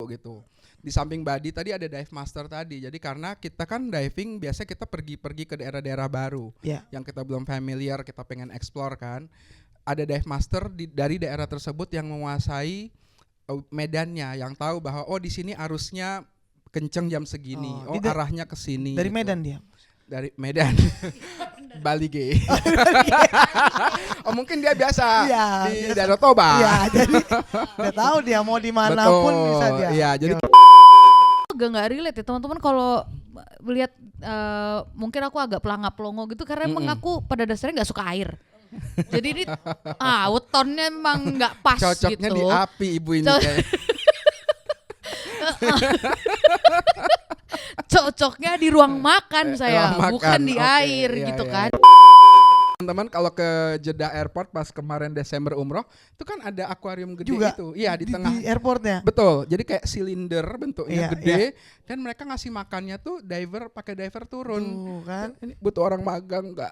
gitu. Di samping body tadi ada dive master tadi. Jadi karena kita kan diving biasa kita pergi ke daerah-daerah baru yang kita belum familiar, kita pengen explore kan. Ada dive master dari daerah tersebut yang menguasai medannya, yang tahu bahwa di sini arusnya kenceng jam segini, arahnya ke sini. Dari gitu. Medan dia. Dari Medan. Bali G. Mungkin dia biasa di Danau Toba. Iya, jadi nggak tahu dia mau dimanapun bisa dia. Iya, jadi nggak relate ya teman-teman kalau lihat mungkin aku agak pelangap-pelongo gitu karena emang aku pada dasarnya nggak suka air. Jadi ini wetonnya emang nggak pas cocoknya gitu. di api ibu ini kayak. Cocoknya di ruang makan saya, bukan di air gitu kan. Teman-teman kalau ke Jeddah Airport pas kemarin Desember umroh itu kan ada akuarium gede juga itu. Iya di tengah di airportnya. Betul. Jadi kayak silinder bentuknya gede iya. dan mereka ngasih makannya tuh pakai diver turun. Kan? Ini butuh orang magang enggak?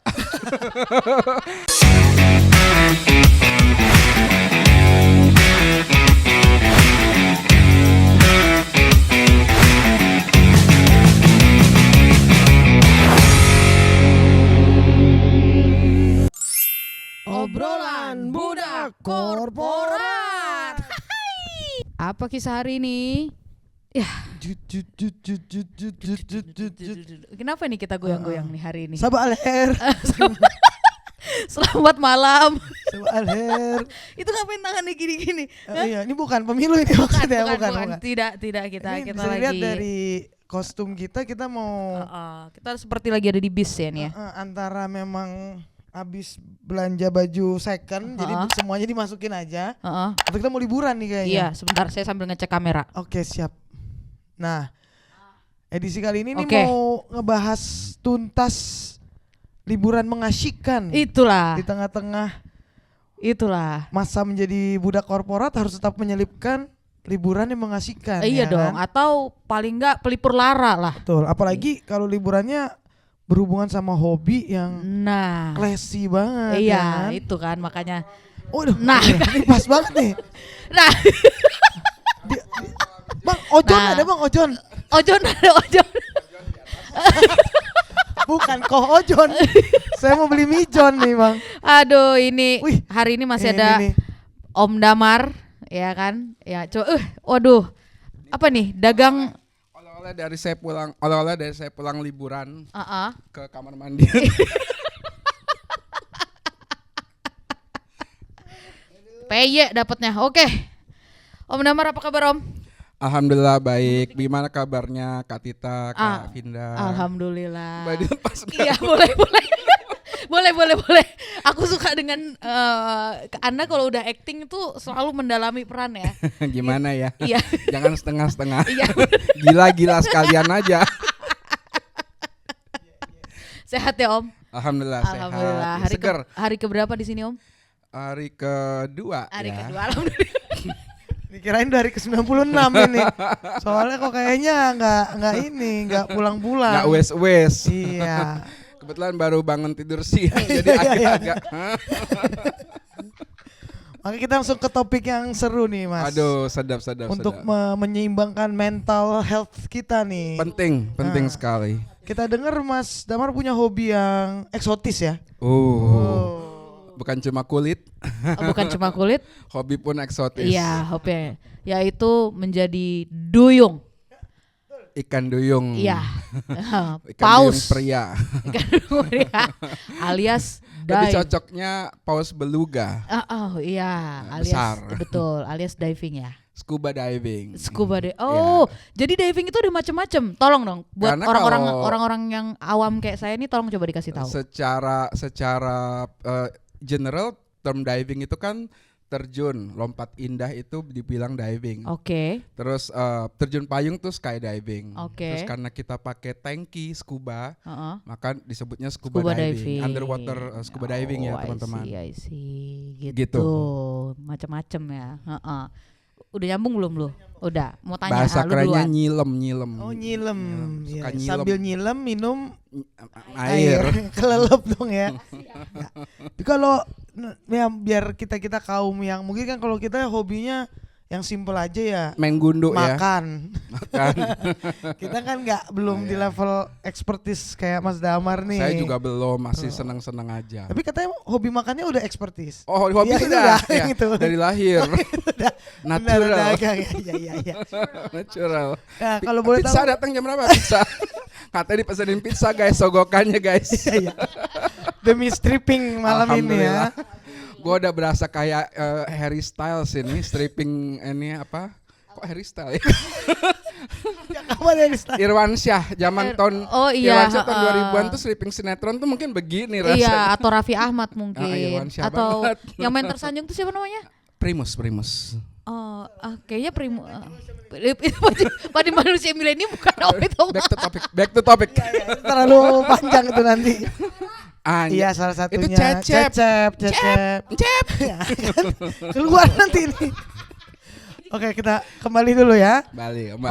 Obrolan budak korporat. Apa kisah hari ini? Ya. Kenapa nih kita goyang-goyang nih hari ini? Sabah Alher. Selamat malam. Sabah Alher. Itu ngapain tangannya gini-gini? Iya, ini bukan pemilu ini maksudnya, bukan. Tidak kita ini kita bisa lagi lihat dari kostum kita mau kita seperti lagi ada di bis ya nih ya. Antara memang habis belanja baju second, jadi semuanya dimasukin aja. Atau kita mau liburan nih kayaknya. Iya, sebentar saya sambil ngecek kamera. Oke, siap. Nah, edisi kali ini nih mau ngebahas tuntas liburan mengasyikkan. Itulah. Di tengah-tengah masa menjadi budak korporat harus tetap menyelipkan liburan yang mengasyikkan. Iya dong, atau paling enggak pelipur lara lah. Betul, apalagi kalau liburannya berhubungan sama hobi yang classy banget. Iya, kan? itu kan makanya. Ini pas banget nih. Nah. Bang, Ojon ada Bang, Ojon. Ojon ada Ojon. Bukan Koh Ojon. Saya mau beli mijon nih Bang. Aduh ini hari ini masih ada nih. Om Damar ya kan. Ya coba waduh. Apa nih dagang oleh-oleh dari saya pulang liburan ke kamar mandi. PY dapatnya. Oke. Om Damar apa kabar Om? Alhamdulillah baik. Gimana kabarnya Kak Tita, Kak Vinda? Alhamdulillah. Iya boleh. Aku suka dengan Anda kalau udah acting itu selalu mendalami peran ya. Gimana ya? Iya. Jangan setengah-setengah. Iya. Gila-gila sekalian aja. Sehat ya Om? Alhamdulillah. Sehat. Segar. Hari keberapa di sini Om? Hari kedua. Kedua. Alhamdulillah. Dikirain dari ke-96 ini. Soalnya kok kayaknya enggak pulang-pulang. Enggak wes. Iya. Kebetulan baru bangun tidur siang jadi agak-agak. Maka kita langsung ke topik yang seru nih Mas. Aduh, sedap. Untuk menyeimbangkan mental health kita nih. Penting sekali. Kita dengar Mas Damar punya hobi yang eksotis ya. Bukan cuma kulit. Bukan cuma kulit. Hobi pun eksotis. Iya, hobi. Yaitu menjadi duyung. Ikan duyung. Iya. Paus pria. Ikan duyung pria. Alias dive. Lebih cocoknya paus beluga. Iya, alias besar. Betul, alias diving ya. Scuba diving. Jadi diving itu ada macam-macam. Tolong dong buat Karena orang-orang yang awam kayak saya ini tolong coba dikasih tahu. Secara general term diving itu kan terjun, lompat indah itu dibilang diving. Oke. Terus terjun payung tuh skydiving. Oke. Terus karena kita pakai tanki scuba, maka disebutnya scuba diving. Underwater scuba diving ya teman-teman. I see. Gitu. Macam-macam ya. Udah nyambung belum lu? Udah. Mau tanya bahasa lu kerennya duluan. nyilem. Oh nyilem. Suka Ya, nyilem. sambil nyilem minum air. Kelelep dong ya. Tapi kalau ya, biar kita kaum yang mungkin kan kalau kita hobinya yang simple aja ya. Main gundu makan. Ya. Makan. Kita kan belum di level expertise kayak Mas Damar nih. Saya juga belum, masih senang-senang aja. Tapi katanya hobi makannya udah expertise. Oh, hobi ya, udah ya, gitu. Dari lahir. Natural. Iya. Natural. Nah, kalau boleh pizza tahu datang jam berapa pizza? Katanya dipesenin pizza guys, sogokannya guys. Iya. Demi stripping malam ini ya. Gue udah berasa kayak Harry Styles ini, stripping ini apa? Kok Harry Styles ya? Kapan Harry Styles? Irwansyah, zaman tahun Irwansyah tahun 2000-an tuh stripping sinetron tuh mungkin begini rasanya. Iya, atau Raffi Ahmad mungkin. Atau banget. yang main tersanjung tuh siapa namanya? Primus. Oh, kayaknya pada manusia milenium bukan Back to topic. Terlalu panjang itu nanti. Iya, salah satunya. Itu Cecep. Ya, kan? Keluar nanti ini. Oke, kita kembali dulu ya.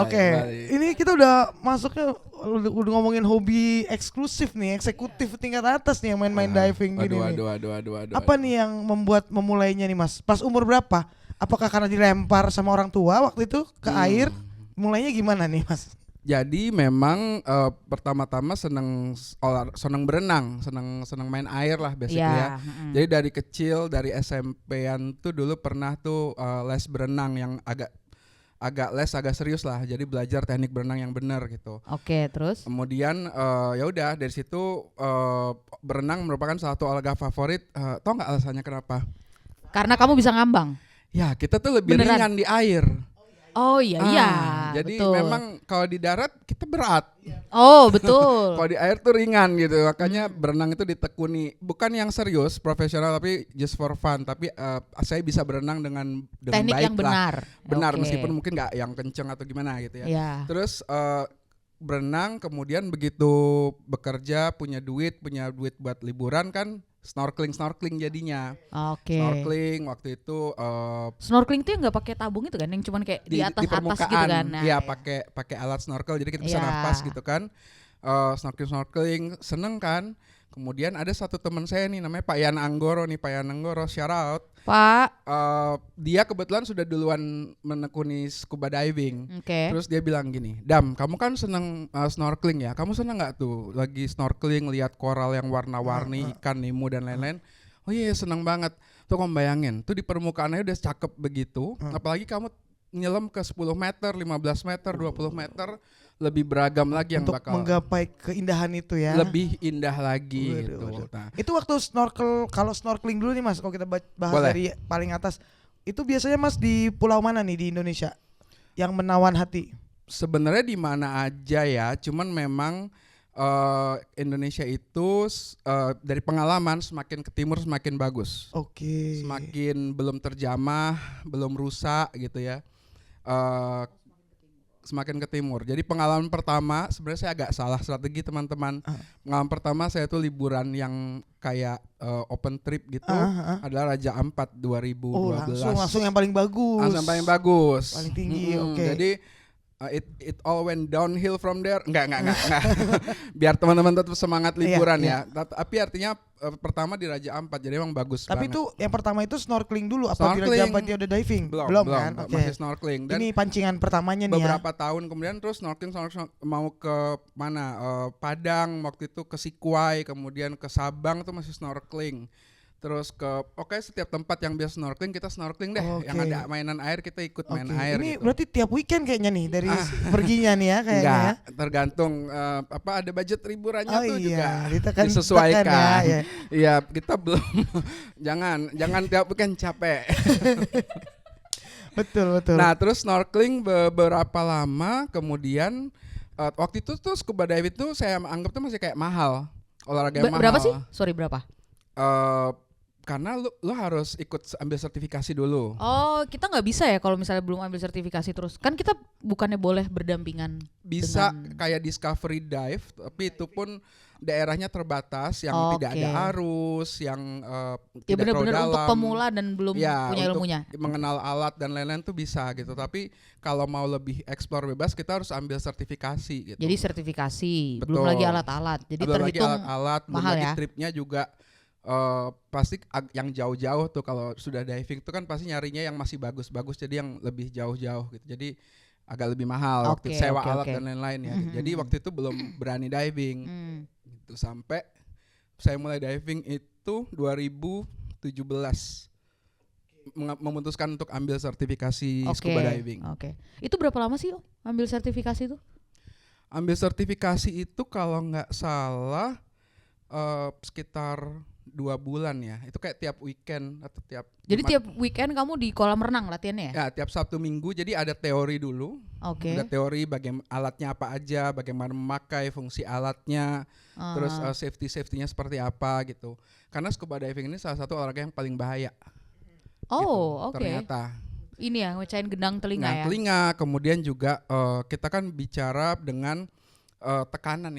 Oke, ini kita udah masuknya udah ngomongin hobi eksklusif nih, eksekutif tingkat atas nih yang main-main diving gini. Aduh. Apa nih yang membuat memulainya nih Mas? Pas umur berapa? Apakah karena dilempar sama orang tua waktu itu ke air? Mulainya gimana nih Mas? Jadi memang pertama-tama seneng berenang, seneng main air lah basically ya. Jadi dari kecil, dari SMP-an tuh dulu pernah tuh les berenang yang agak serius lah. Jadi belajar teknik berenang yang benar gitu. Oke, terus? Kemudian ya udah dari situ berenang merupakan salah satu olahraga favorit. Tau nggak alasannya kenapa? Karena kamu bisa ngambang. Ya kita tuh lebih ringan di air. Oh iya, jadi betul. memang kalau di darat kita berat. Oh betul. Kalau di air tuh ringan gitu, makanya berenang itu ditekuni. Bukan yang serius, profesional, tapi just for fun. Tapi saya bisa berenang dengan teknik baik yang benar. Benar, meskipun mungkin nggak yang kenceng atau gimana gitu ya. Yeah. Terus berenang, kemudian begitu bekerja, punya duit buat liburan kan. Snorkeling jadinya. Oke. Snorkeling waktu itu. Snorkeling itu yang nggak pakai tabung itu kan, yang cuman kayak di atas gitu kan. Iya, pakai alat snorkel, jadi kita bisa nafas gitu kan. Snorkeling seneng kan. Kemudian ada satu teman saya nih namanya Pak Yan Anggoro, shout out. Pak. Dia kebetulan sudah duluan menekuni scuba diving. Okay. Terus dia bilang gini, Dam, kamu kan seneng snorkeling ya? Kamu seneng nggak tuh lagi snorkeling lihat koral yang warna-warni, ikan, nemo dan lain-lain? Oh iya, seneng banget. Tuh kamu bayangin, tuh di permukaannya udah cakep begitu. Apalagi kamu nyelam ke 10 meter, 15 meter, 20 meter. Lebih beragam lagi yang untuk bakal menggapai keindahan itu ya. Lebih indah lagi gitu. Nah, itu waktu kalau snorkeling dulu nih Mas, kalau kita bahas dari paling atas, itu biasanya Mas di pulau mana nih di Indonesia yang menawan hati? Sebenarnya di mana aja ya, cuman memang Indonesia itu dari pengalaman semakin ke timur semakin bagus. Oke. Semakin belum terjamah, belum rusak gitu ya. Semakin ke timur. Jadi pengalaman pertama sebenarnya saya agak salah strategi teman-teman. Pengalaman pertama saya tuh liburan yang kayak open trip gitu adalah Raja Ampat 2012. Langsung yang paling bagus. Langsung yang paling bagus. Paling tinggi. Oke. Jadi it all went downhill from there. Enggak. Biar teman-teman tetap semangat liburan ya. Tapi artinya pertama di Raja Ampat, jadi emang bagus. Tapi banget. itu yang pertama itu snorkeling dulu apa di Raja Ampat dia udah diving? Belum kan? Masih snorkeling. Dan ini pancingan pertamanya nih beberapa tahun kemudian terus snorkeling mau ke mana? Padang waktu itu, ke Sikuai, kemudian ke Sabang tuh masih snorkeling. Terus setiap tempat yang biasa snorkeling kita snorkeling deh. Yang ada mainan air kita ikut main air. Ini gitu. berarti tiap weekend kayaknya nih dari perginya nih ya kayaknya. Enggak, tergantung ada budget liburannya tuh juga disesuaikan. Iya, kita belum jangan tiap weekend capek. Betul. Nah, terus snorkeling beberapa lama kemudian waktu itu tuh scuba diving itu saya anggap tuh masih kayak mahal. Olahraga yang mahal. Berapa sih? Sorry, berapa? Karena lu harus ikut ambil sertifikasi dulu. Oh, kita nggak bisa ya kalau misalnya belum ambil sertifikasi terus. Kan kita bukannya boleh berdampingan. Bisa kayak discovery dive, tapi itu pun daerahnya terbatas, yang tidak ada arus, yang tidak terlalu dalam. Untuk pemula dan belum punya ilmunya. Mengenal alat dan lain-lain tuh bisa gitu. Tapi kalau mau lebih explore bebas, kita harus ambil sertifikasi gitu. Jadi sertifikasi, betul. belum lagi alat-alat. Jadi belum terhitung lagi alat-alat, mahal belum ya. lagi tripnya juga. pasti yang jauh-jauh tuh kalau sudah diving tuh kan pasti nyarinya yang masih bagus-bagus, jadi yang lebih jauh-jauh gitu. Jadi agak lebih mahal waktu sewa alat dan lain-lain ya. Jadi waktu itu belum berani diving. Gitu. Sampai saya mulai diving itu 2017. Memutuskan untuk ambil sertifikasi scuba diving. Itu berapa lama sih ambil sertifikasi itu? Ambil sertifikasi itu kalau nggak salah sekitar 2 bulan ya. Itu kayak tiap weekend atau tiap. Jadi tiap weekend kamu di kolam renang latihannya ya? Ya, tiap Sabtu Minggu. Jadi ada teori dulu. Ada teori bagaimana alatnya apa aja, bagaimana memakai fungsi alatnya, terus safety-nya seperti apa gitu. Karena scuba diving ini salah satu olahraga yang paling bahaya. Ternyata. Ini ya, mecahin gendang telinga ya. Telinga, kemudian juga kita kan bicara dengan tekanan.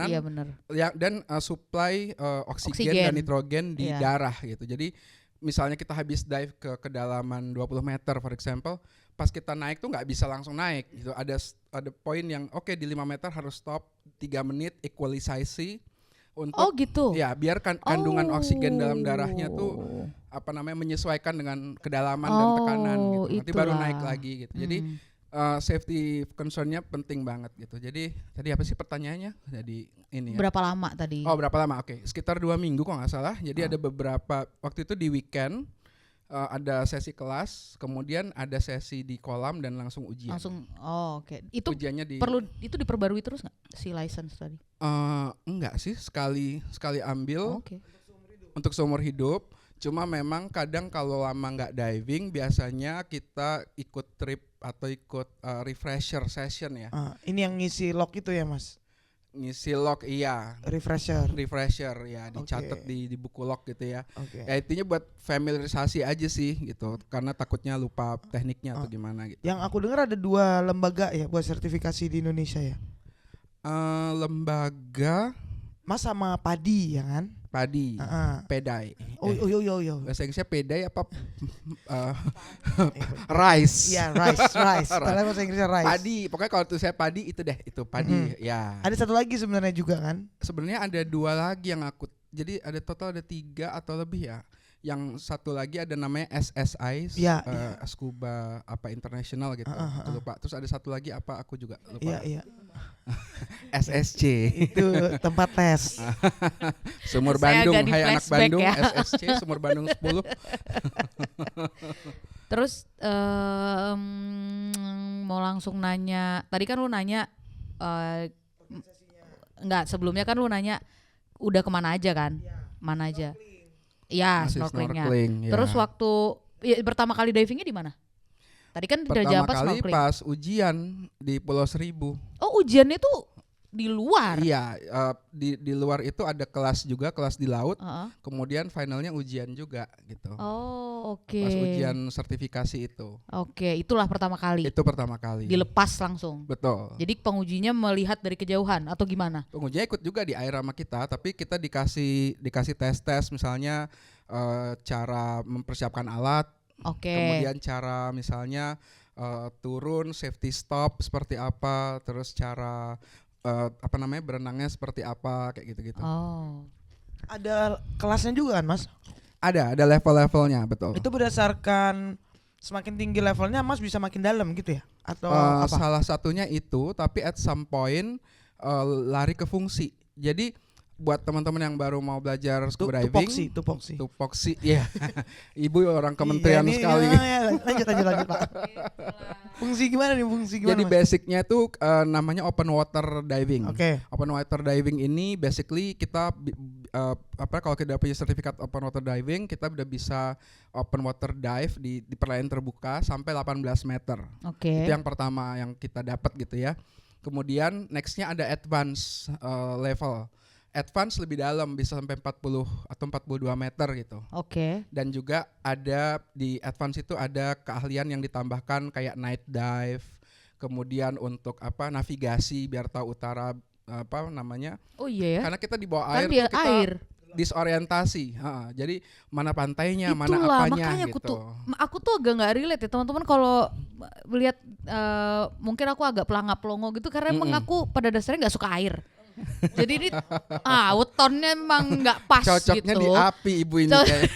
Iya benar. Ya, dan supply oksigen dan nitrogen di darah gitu. Jadi misalnya kita habis dive ke kedalaman 20 meter for example, pas kita naik tuh nggak bisa langsung naik gitu. Ada poin yang di 5 meter harus stop 3 menit equalisasi untuk gitu. Ya, biar kandungan oksigen dalam darahnya tuh menyesuaikan dengan kedalaman dan tekanan gitu. Nanti baru naik lagi gitu. Jadi safety concern-nya penting banget gitu. Jadi tadi apa sih pertanyaannya? Jadi ini ya. Berapa lama tadi? Berapa lama? Sekitar 2 minggu kok nggak salah. Jadi ada beberapa waktu itu di weekend ada sesi kelas, kemudian ada sesi di kolam dan langsung ujian. Itu ujiannya itu diperbarui terus nggak si license tadi? Enggak sih, sekali ambil untuk seumur hidup. Cuma memang kadang kalau lama nggak diving, biasanya kita ikut trip atau ikut refresher session ya. Ini yang ngisi log itu ya Mas? Ngisi log, iya. Refresher ya, dicatat di buku log gitu ya. Ya intinya buat familiarisasi aja sih gitu, karena takutnya lupa tekniknya atau gimana gitu. Yang aku dengar ada 2 lembaga ya buat sertifikasi di Indonesia ya. Lembaga Mas sama Padi ya kan? Padi, Pedai. Bahasa Inggrisnya Pedai apa? Rice. Iya, rice. Padahal bahasa Inggrisnya rice. Padi, pokoknya kalau saya Padi itu Padi. Ya. Ada satu lagi sebenarnya juga kan? Sebenarnya ada 2 lagi yang aku. Jadi ada total 3 atau lebih ya. Yang satu lagi ada namanya SSI, Scuba International gitu. Aku lupa. Terus ada satu lagi apa aku juga lupa. Iya. SSC. Itu tempat tes. Sumur Bandung, hai anak Bandung, ya. SSC Sumur Bandung 10. Terus mau langsung nanya. Tadi kan lu nanya sebelumnya kan lu nanya udah kemana aja kan? Mana aja? Ya, snorkelingnya. Terus waktu pertama kali divingnya di mana? Tadi kan udah jawab snorkeling. Pertama kali pas ujian di Pulau Seribu. Ujiannya tuh di luar? Iya, di luar itu ada kelas juga, kelas di laut. Kemudian finalnya ujian juga gitu. Pas ujian sertifikasi itu. Itulah pertama kali. Itu pertama kali. Dilepas langsung. Betul. Jadi pengujinya melihat dari kejauhan atau gimana? Pengujinya ikut juga di air sama kita, tapi kita dikasih tes misalnya cara mempersiapkan alat. Kemudian cara misalnya turun, safety stop seperti apa, terus cara berenangnya seperti apa, kayak gitu-gitu. Ada kelasnya juga kan Mas? Ada level-levelnya, betul. Itu berdasarkan semakin tinggi levelnya Mas bisa makin dalam gitu ya? Atau apa? Salah satunya itu, tapi at some point lari ke fungsi. Jadi buat teman-teman yang baru mau belajar scuba diving, tupoksi, ya. Ibu orang kementerian sekali. Lanjut Pak. Fungsi gimana? Jadi basicnya tuh namanya open water diving. Open water diving ini basically kita kalau kita punya sertifikat open water diving, kita udah bisa open water dive di perairan terbuka sampai 18 meter. Itu yang pertama yang kita dapat gitu ya. Kemudian nextnya ada advance level. Advance lebih dalam, bisa sampai 40 atau 42 meter gitu. Dan juga ada di advance itu ada keahlian yang ditambahkan kayak night dive, kemudian untuk navigasi biar tahu utara ya. Karena kita di bawah air kan tuh kita disorientasi. Jadi mana pantainya, itulah, mana apanya makanya gitu. Aku tuh agak nggak relate ya teman-teman kalau lihat mungkin aku agak pelangap-pelongo gitu karena emang aku pada dasarnya nggak suka air. Jadi ini wetonnya memang nggak pas. Cocoknya gitu. Di api ibu ini kayak.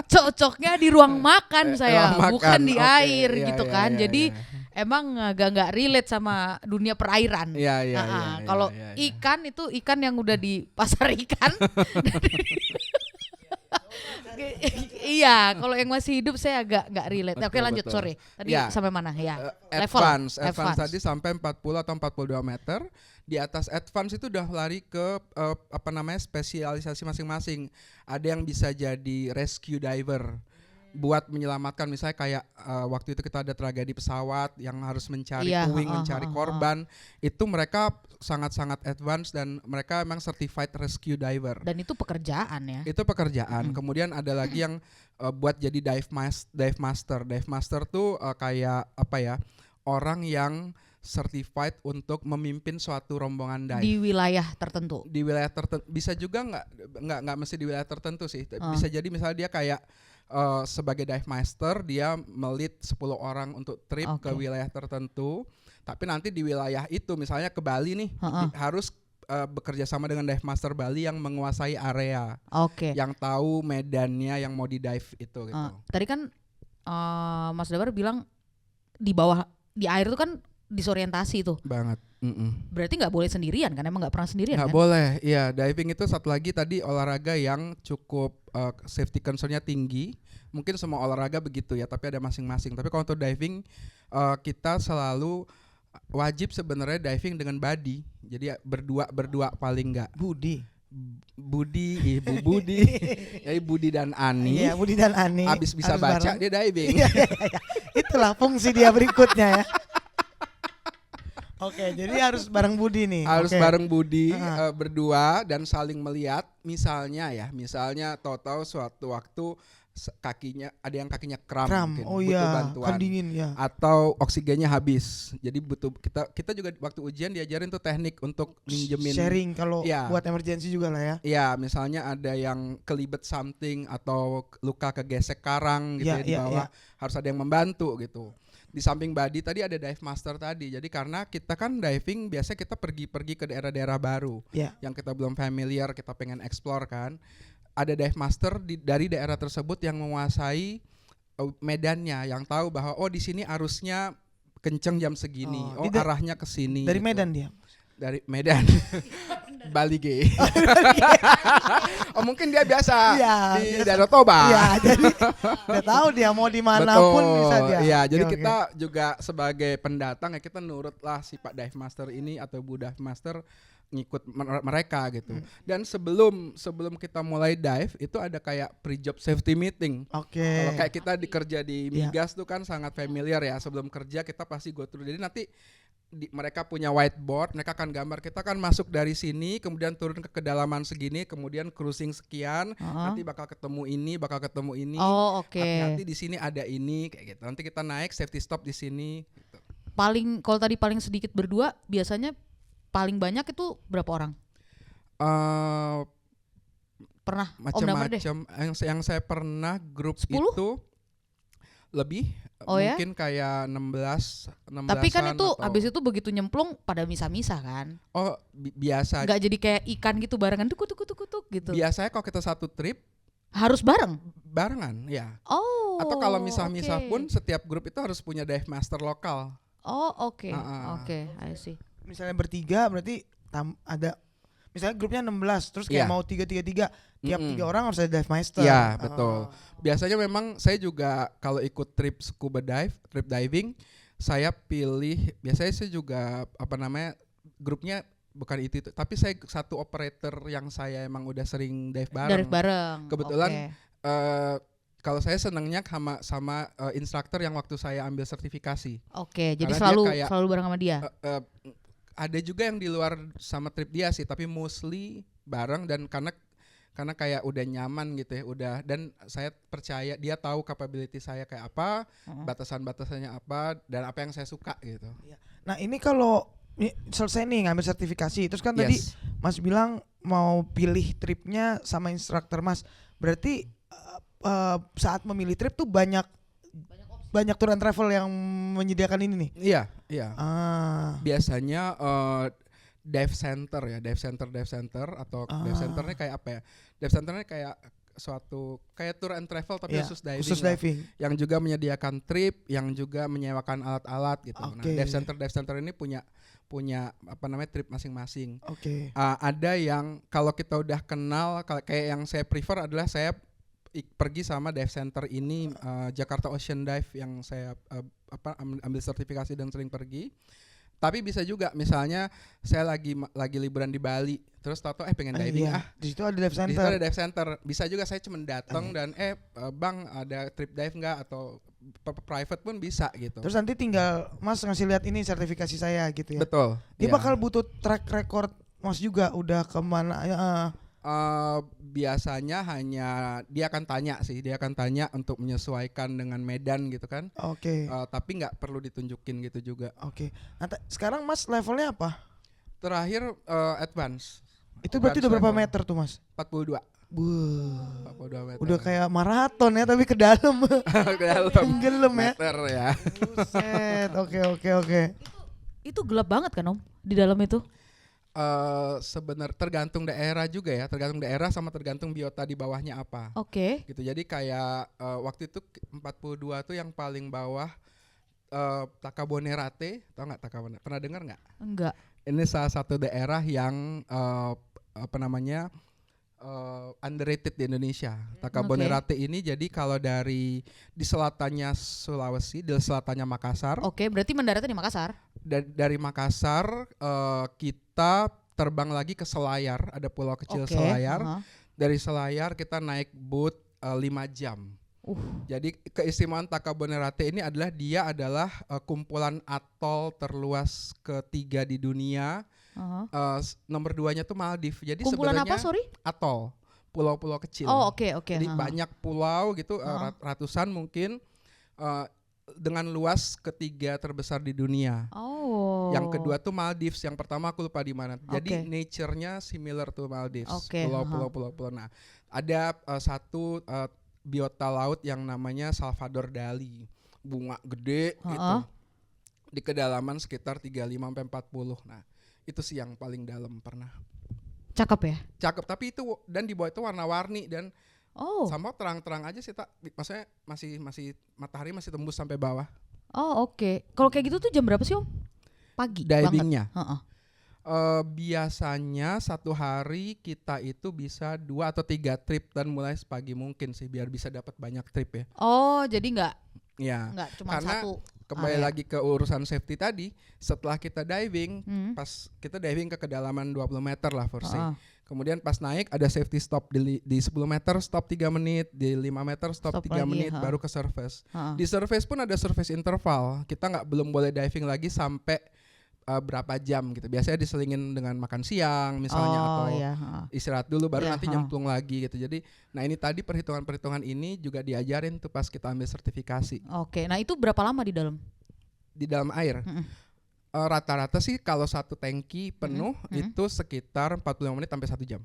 Cocoknya di ruang makan saya, makan. bukan di air Iya, gitu iya, kan. iya, Jadi iya. emang agak nggak relate sama dunia perairan. Iya. Kalau ikan itu ikan yang udah di pasar ikan. Iya, kalau yang masih hidup saya agak nggak relate. Oke, lanjut, betul. sorry. Tadi Ya. sampai mana ya? Advance tadi sampai 40 atau 42 meter. Di atas advance itu udah lari ke spesialisasi masing-masing. Ada yang bisa jadi rescue diver buat menyelamatkan, misalnya kayak waktu itu kita ada tragedi pesawat yang harus mencari puing, mencari korban. Itu mereka sangat-sangat advance dan mereka memang certified rescue diver. Dan itu pekerjaan ya. Itu pekerjaan. Kemudian ada lagi yang buat jadi dive master. Dive master tuh kayak orang yang certified untuk memimpin suatu rombongan dive di wilayah tertentu. Di wilayah tertentu, bisa juga nggak mesti di wilayah tertentu sih. Bisa jadi misalnya dia kayak sebagai dive master dia melit 10 orang untuk trip ke wilayah tertentu. Tapi nanti di wilayah itu misalnya ke Bali nih harus bekerja sama dengan dive master Bali yang menguasai area. Yang tahu medannya yang mau di dive itu gitu. Tadi kan Mas Dabar bilang di air itu kan disorientasi tuh. Banget. Berarti nggak boleh sendirian kan? Emang nggak pernah sendirian kan? Nggak boleh. Iya, diving itu satu lagi tadi olahraga yang cukup safety concern-nya tinggi. Mungkin semua olahraga begitu ya, tapi ada masing-masing. Tapi kalau untuk diving kita selalu wajib sebenarnya diving dengan buddy. Jadi berdua paling nggak. Ibu Budi, jadi Budi dan Ani. Iya, Budi dan Ani. Abis bisa baca bareng. Dia diving. Itulah fungsi dia berikutnya ya. Jadi harus bareng Budi nih. Harus bareng Budi berdua dan saling melihat. Misalnya tahu-tahu suatu waktu ada yang kakinya kram mungkin, butuh bantuan. Kan dingin ya. Atau oksigennya habis. Jadi butuh kita juga waktu ujian diajarin tuh teknik untuk minjemin. Sharing kalau buat emergency juga lah ya. Iya, misalnya ada yang kelibet something atau luka kegesek karang gitu di bawah, harus ada yang membantu gitu. Di samping Badi tadi ada dive master tadi. Jadi karena kita kan diving biasa kita pergi ke daerah-daerah baru yang kita belum familiar, kita pengen explore kan. Ada dive master dari daerah tersebut yang menguasai medannya, yang tahu bahwa di sini arusnya kenceng jam segini, arahnya ke sini. Dari gitu. Medan dia. Dari Medan. Bali G. Mungkin dia biasa di Danau Toba. Iya, jadi udah tahu dia mau di manapun bisa dia. Iya, jadi kita juga sebagai pendatang ya kita nurutlah si Pak Dive Master ini atau Bu Dive Master ngikut mereka gitu. Dan sebelum kita mulai dive itu ada kayak pre-job safety meeting. Kalau kayak kita kerja di migas tuh kan sangat familiar ya. Sebelum kerja kita pasti go through. Jadi nanti mereka punya whiteboard, mereka akan gambar kita kan masuk dari sini, kemudian turun ke kedalaman segini, kemudian cruising sekian, nanti bakal ketemu ini. Nanti di sini ada ini kayak gitu. Nanti kita naik safety stop di sini. Gitu. Kalau tadi paling sedikit berdua, biasanya paling banyak itu berapa orang? Pernah macam-macam. Yang saya pernah grup 10? Itu lebih. Mungkin kayak 16. Tapi kan itu habis itu begitu nyemplung pada misah-misah kan? Biasa. Gak jadi kayak ikan gitu barengan tuk gitu. Biasanya kalau kita satu trip harus barengan ya. Atau kalau misah-misah pun setiap grup itu harus punya dive master lokal. Oke, I see. Misalnya bertiga berarti ada misalnya grupnya 16 terus kayak mau 3-3-3 tiap 3 orang harus ada dive master. Iya, betul. Biasanya memang saya juga kalau ikut trip scuba trip diving, saya pilih biasanya saya juga grupnya bukan itu tapi saya satu operator yang saya emang udah sering dive bareng. Kebetulan kalau saya senangnya sama instruktur yang waktu saya ambil sertifikasi. Jadi selalu bareng sama dia. Ada juga yang di luar sama trip dia sih, tapi mostly bareng dan karena kayak udah nyaman gitu ya, dan saya percaya dia tahu capability saya kayak apa, batasan-batasannya apa dan apa yang saya suka gitu. Nah, ini kalau selesai nih ngambil sertifikasi, terus kan tadi Mas bilang mau pilih tripnya sama instruktur Mas. Berarti saat memilih trip tuh banyak banyak tour and travel yang menyediakan ini nih? Iya. Biasanya dive center atau dive centernya kayak apa ya? Dive centernya kayak suatu kayak tour and travel tapi khusus diving. Yang juga menyediakan trip, yang juga menyewakan alat-alat gitu. Nah, dive center ini punya apa namanya trip masing-masing. Ada yang kalau kita udah kenal kayak yang saya prefer adalah saya pergi sama dive center ini Jakarta Ocean Dive yang saya ambil sertifikasi dan sering pergi. Tapi bisa juga misalnya saya lagi liburan di Bali, terus tahu pengen diving di situ ada dive center. Di situ ada dive center. Bisa juga saya cuma datang dan Bang ada trip dive nggak atau private pun bisa gitu. Terus nanti tinggal Mas ngasih lihat ini sertifikasi saya gitu ya. Betul. Dia bakal butuh track record Mas juga udah kemana? Biasanya hanya dia akan tanya untuk menyesuaikan dengan medan gitu kan. Tapi nggak perlu ditunjukin gitu juga. Nah, sekarang Mas levelnya apa? Terakhir advance. Itu berarti udah berapa meter tuh Mas? 42. 42 meter. Udah kayak maraton ya tapi ke dalam. Ke dalam. Tenggelam ya. Meter ya. Buset. Oke. Itu gelap banget kan Om di dalam itu? Sebenarnya tergantung daerah juga ya, tergantung daerah sama tergantung biota di bawahnya apa. Gitu. Jadi kayak waktu itu 42 tuh yang paling bawah Takabonerate, tau nggak Takabonerate? Pernah dengar nggak? Enggak. Ini salah satu daerah yang underrated di Indonesia. Takabonerate ini jadi kalau di selatannya Sulawesi, di selatannya Makassar. Berarti mendaratnya di Makassar. Dari Makassar kita terbang lagi ke Selayar, ada pulau kecil Selayar. Dari Selayar kita naik boat 5 jam. Jadi keistimewaan Takabonerate ini adalah dia adalah kumpulan atol terluas ketiga di dunia. Nomor 2-nya tuh Maldives. Jadi kumpulan sebenarnya apa, sorry? Atol, pulau-pulau kecil. Jadi banyak pulau gitu, ratusan mungkin. Dengan luas ketiga terbesar di dunia. Yang kedua tuh Maldives. Yang pertama aku lupa di mana. Jadi nature-nya similar to Maldives. Pulau-pulau. Nah, ada satu biota laut yang namanya Salvador Dali. Bunga gede gitu. Di kedalaman sekitar 35-40. Nah, itu sih yang paling dalam pernah. Cakep ya? Cakep, tapi itu dan di bawah itu warna-warni dan sama terang-terang aja sih maksudnya masih matahari masih tembus sampai bawah. Kalau kayak gitu tuh jam berapa sih Om? Pagi divingnya banget. Biasanya satu hari kita itu bisa 2 atau 3 trip dan mulai sepagi mungkin sih biar bisa dapat banyak trip ya. Jadi nggak cuma karena satu. Kembali lagi ke urusan safety tadi, setelah kita diving, pas kita diving ke kedalaman 20 meter lah for say. Kemudian pas naik ada safety stop di 10 meter stop 3 menit, di 5 meter stop 3 menit baru ke surface. Di surface pun ada surface interval. Kita belum boleh diving lagi sampai berapa jam gitu. Biasanya diselingin dengan makan siang misalnya atau istirahat dulu baru nanti nyemplung lagi gitu. Jadi ini tadi perhitungan-perhitungan ini juga diajarin tuh pas kita ambil sertifikasi. Nah itu berapa lama di dalam? Di dalam air? Rata-rata sih kalau satu tangki penuh itu sekitar 45 menit sampai 1 jam.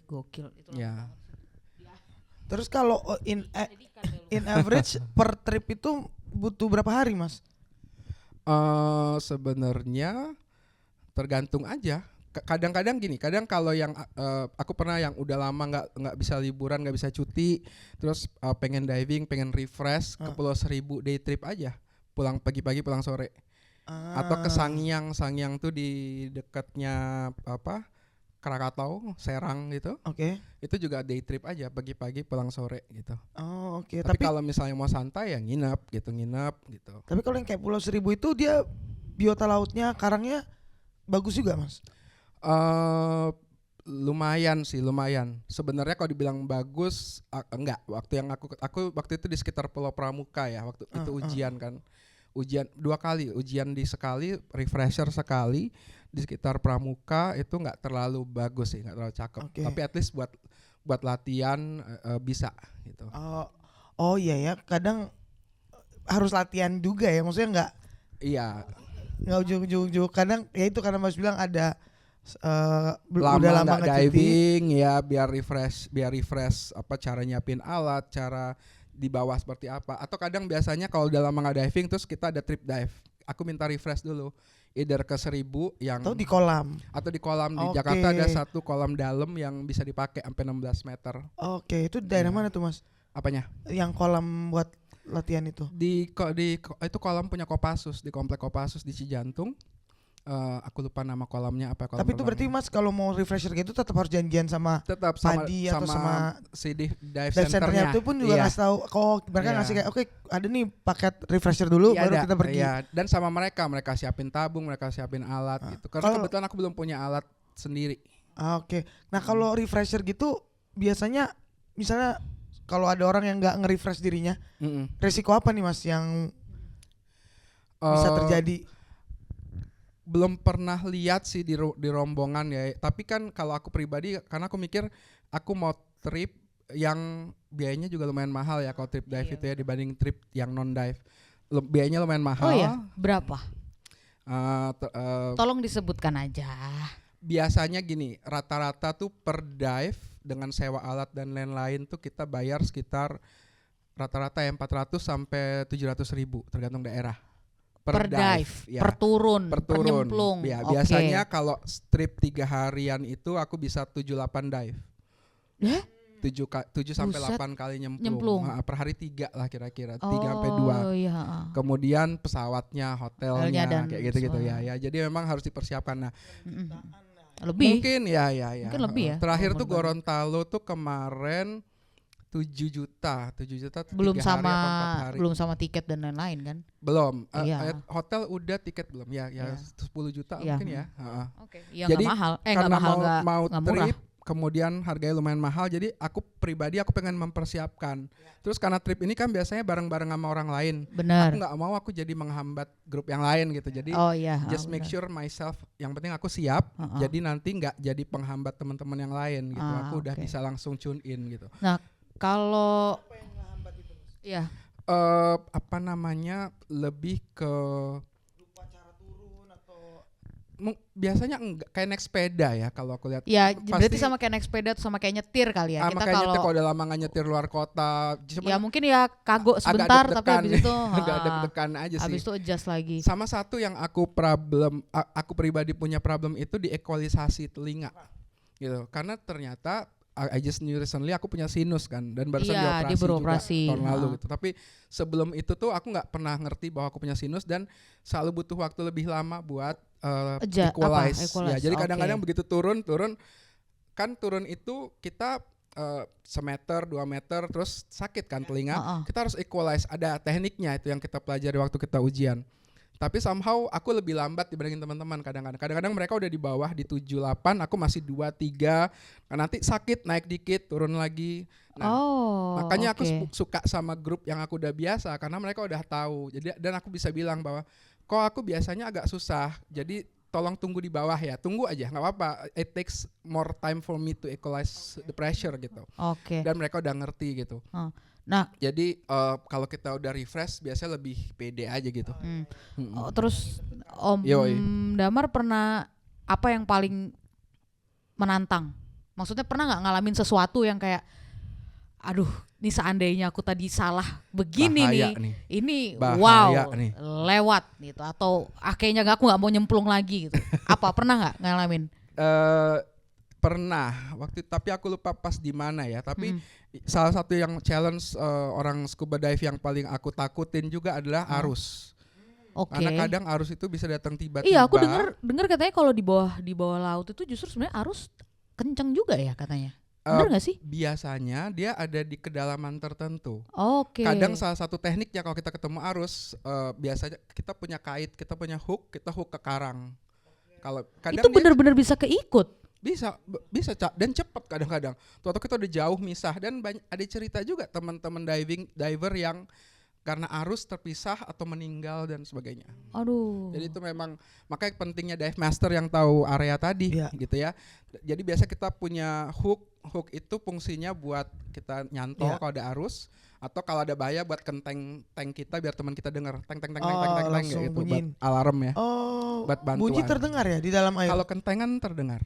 Gokil itu. Ya. Terus kalau in average per trip itu butuh berapa hari Mas? Sebenarnya tergantung aja. Kadang-kadang gini, kadang kalau yang aku pernah yang udah lama nggak bisa liburan, nggak bisa cuti, terus pengen diving, pengen refresh ke Pulau Seribu day trip aja, pulang pagi-pagi pulang sore. Atau ke Sangiang tuh di dekatnya Krakatau, Serang gitu. Itu juga day trip aja, pagi-pagi pulang sore gitu. Tapi kalau misalnya mau santai ya nginep gitu. Tapi kalau yang kayak Pulau Seribu itu dia biota lautnya, karangnya bagus juga Mas? Lumayan. Sebenarnya kalau dibilang bagus enggak. Aku waktu itu di sekitar Pulau Pramuka ya. Waktu itu ujian kan. Ujian 2 kali, ujian sekali, refresher sekali di sekitar Pramuka itu nggak terlalu bagus sih, nggak terlalu cakep. Tapi at least buat latihan bisa gitu. Iya ya, kadang harus latihan juga ya, maksudnya nggak ujung-ujung. Kadang ya itu karena Mas bilang ada udah lama diving ya biar refresh cara nyiapin alat, cara di bawah seperti apa. Atau kadang biasanya kalau udah lama nggak diving terus kita ada trip dive. Aku minta refresh dulu. Either ke 1000 yang atau di kolam. Atau di kolam di Jakarta ada satu kolam dalam yang bisa dipakai sampai 16 meter. Oke, itu daerah mana tuh Mas? Apanya? Yang kolam buat latihan itu? Itu kolam punya Kopassus, di komplek Kopassus di Cijantung. Aku lupa nama kolamnya apa. Tapi itu berarti Mas kalau mau refresher gitu tetap harus janjian sama Padi atau sama si dive centernya itu pun juga ngasih tahu. Mereka ngasih kayak oke, ada nih paket refresher dulu baru kita pergi. Iya, dan sama mereka siapin tabung, mereka siapin alat gitu. Karena kebetulan aku belum punya alat sendiri. Oke. Nah, kalau refresher gitu biasanya misalnya kalau ada orang yang nggak nge-refresh dirinya, resiko apa nih Mas yang bisa terjadi? Belum pernah lihat sih di rombongan ya. Tapi kan kalau aku pribadi, karena aku mikir aku mau trip yang biayanya juga lumayan mahal ya kalau trip dive itu ya dibanding trip yang non dive. Biayanya lumayan mahal. Oh iya, berapa? Tolong disebutkan aja. Biasanya gini, rata-rata tuh per dive dengan sewa alat dan lain-lain tuh kita bayar sekitar rata-rata 400 sampai 700 ribu tergantung daerah. Per dive, ya. per turun, per nyemplung. Ya, biasanya kalau trip 3 harian itu aku bisa 7-8 dive. 7 sampai 8 kali nyemplung. Per hari 3 lah kira-kira, 3 sampai 2. Iya. Kemudian pesawatnya, hotelnya kayak gitu-gitu ya. Jadi memang harus dipersiapkan. Nah, lebih. Mungkin ya. Mungkin lebih ya. Terakhir tuh Gorontalo tuh kemarin 7 juta belum hari sama hari. Belum sama tiket dan lain-lain kan? Belum. Hotel udah, tiket belum ya 10 juta mungkin ya. Oke. Jadi mahal. Karena mahal, mau murah. trip kemudian harganya lumayan mahal, jadi aku pribadi pengen mempersiapkan. Terus karena trip ini kan biasanya bareng-bareng sama orang lain. Benar. Aku nggak mau aku jadi menghambat grup yang lain gitu. Jadi just make sure myself, yang penting aku siap. Jadi nanti nggak jadi penghambat teman-teman yang lain gitu. Aku udah bisa langsung tune in gitu. Nah, kalau ya apa namanya, lebih ke lupa cara turun atau biasanya enggak, kayak naik sepeda ya kalau aku lihat. Ya berarti sama kayak naik sepeda atau sama kayak nyetir kali ya. Kita kalau udah lama nggak nyetir luar kota, ya mungkin ya kagok sebentar tapi habis itu agak deg-degan aja sih. Habis itu adjust lagi. Sama satu yang aku pribadi punya problem itu di equalisasi telinga gitu. Karena ternyata I just knew recently aku punya sinus kan, dan barusan dioperasi juga tahun lalu gitu. Tapi sebelum itu tuh aku nggak pernah ngerti bahwa aku punya sinus dan selalu butuh waktu lebih lama buat equalize. Ya, jadi kadang-kadang begitu turun kan itu kita semeter 2 meter terus sakit kan telinga. Kita harus equalize, ada tekniknya itu yang kita pelajari waktu kita ujian. Tapi somehow aku lebih lambat dibandingin teman-teman kadang-kadang. Kadang-kadang mereka udah di bawah di 7-8, aku masih 2-3. Nanti sakit, naik dikit, turun lagi. Nah, makanya aku suka sama grup yang aku udah biasa karena mereka udah tahu. Jadi dan aku bisa bilang bahwa kok aku biasanya agak susah. Jadi tolong tunggu di bawah ya. Tunggu aja, enggak apa-apa. It takes more time for me to equalize the pressure gitu. Dan mereka udah ngerti gitu. Nah, jadi kalau kita udah refresh biasanya lebih pede aja gitu. Terus Om Damar pernah apa yang paling menantang? Maksudnya pernah nggak ngalamin sesuatu yang kayak, aduh, ini seandainya aku tadi salah begini nih, ini lewat gitu, atau kayaknya aku nggak mau nyemplung lagi gitu. Apa pernah nggak ngalamin? Pernah tapi aku lupa pas di mana ya. Tapi salah satu yang challenge orang scuba dive yang paling aku takutin juga adalah arus. Karena kadang arus itu bisa datang tiba-tiba. Iya, aku dengar katanya kalau di bawah laut itu justru sebenarnya arus kencang juga ya katanya. Benar nggak sih? Biasanya dia ada di kedalaman tertentu. Kadang salah satu tekniknya kalau kita ketemu arus, biasanya kita punya kait, kita punya hook, kita hook ke karang. Kalau kadang itu benar-benar bisa keikut. Bisa dan cepat kadang-kadang. Tuh kita udah jauh misah, dan ada cerita juga teman-teman diver yang karena arus terpisah atau meninggal dan sebagainya. Aduh. Jadi itu memang makanya pentingnya dive master yang tahu area tadi gitu ya. Jadi biasa kita punya hook itu fungsinya buat kita nyantol kalau ada arus. Atau kalau ada bahaya buat kenteng tank kita biar teman kita dengar teng gitu buat alarm ya. Buat bantuan. Bunyi terdengar ya di dalam air. Kalau kentengan terdengar.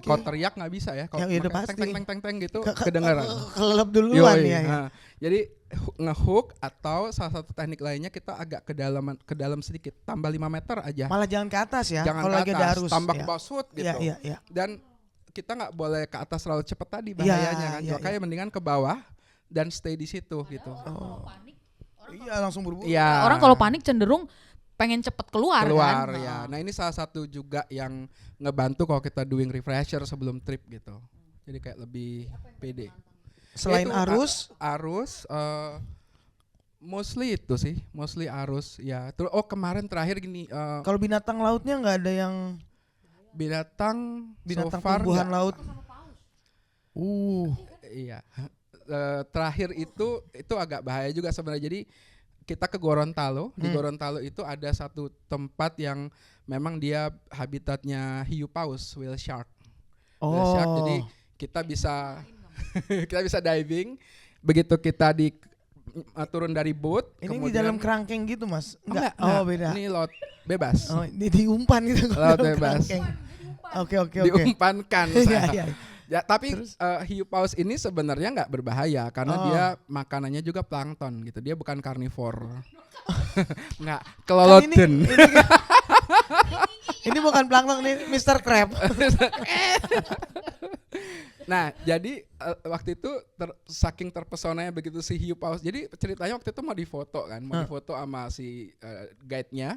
Kalau teriak nggak bisa ya. Kalau teng gitu kedengaran. Kelelep duluan ya. Jadi ngehook atau salah satu teknik lainnya kita agak ke dalam sedikit, tambah 5 meter aja. Malah jangan ke atas ya. Jangan kalau ke lagi atas, ada arus. tambah ke bawah gitu. Iya. Dan kita nggak boleh ke atas terlalu cepat tadi bahayanya kan. Makanya mendingan ke bawah dan stay di situ gitu. Iya langsung buru-buru. Ya. Orang kalau panik cenderung pengen cepet keluar kan. Ya. Nah ini salah satu juga yang ngebantu kalau kita doing refresher sebelum trip gitu. Jadi kayak lebih pede. Selain arus, mostly itu sih, mostly arus ya. Terus kemarin terakhir gini. Kalau binatang lautnya nggak ada yang binatang so tumbuhan laut. Iya. Terakhir itu agak bahaya juga sebenarnya. Jadi kita ke Gorontalo. Di Gorontalo itu ada satu tempat yang memang dia habitatnya hiu paus, whale shark. Whale shark. Jadi kita bisa diving. Begitu kita turun dari boat. Ini di dalam kerangkeng gitu mas? Enggak. Beda. Ini laut bebas. Diumpan gitu. Laut bebas. Oke. Diumpankan. Iya. Ya, tapi hiu paus ini sebenarnya nggak berbahaya karena dia makanannya juga plankton gitu. Dia bukan karnivor. Nggak keloloten. Ini bukan plankton, ini Mr. Crab. Nah, jadi waktu itu saking terpesonanya begitu si hiu paus. Jadi ceritanya waktu itu mau difoto kan, difoto sama si guide-nya.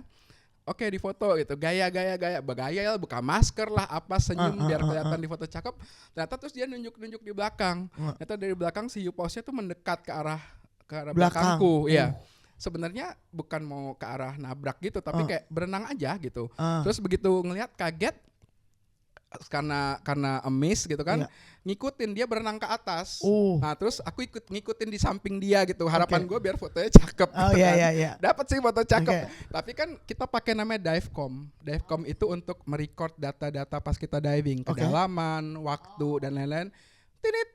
Oke, difoto gitu, gaya, bergaya buka masker lah, apa senyum biar kelihatan di foto cakep. Ternyata terus dia nunjuk di belakang. Ternyata dari belakang si hiu pausnya tuh mendekat ke arah belakangku, ya. Sebenarnya bukan mau ke arah nabrak gitu, tapi kayak berenang aja gitu. Terus begitu ngelihat kaget karena amazed gitu kan, ngikutin dia berenang ke atas. Nah terus aku ngikutin di samping dia gitu. Harapan gue biar fotonya cakep. Dapat sih foto cakep. Tapi kan kita pakai namanya divecom. Divecom itu untuk merecord data-data pas kita diving, kedalaman, waktu dan lain-lain. Tinit.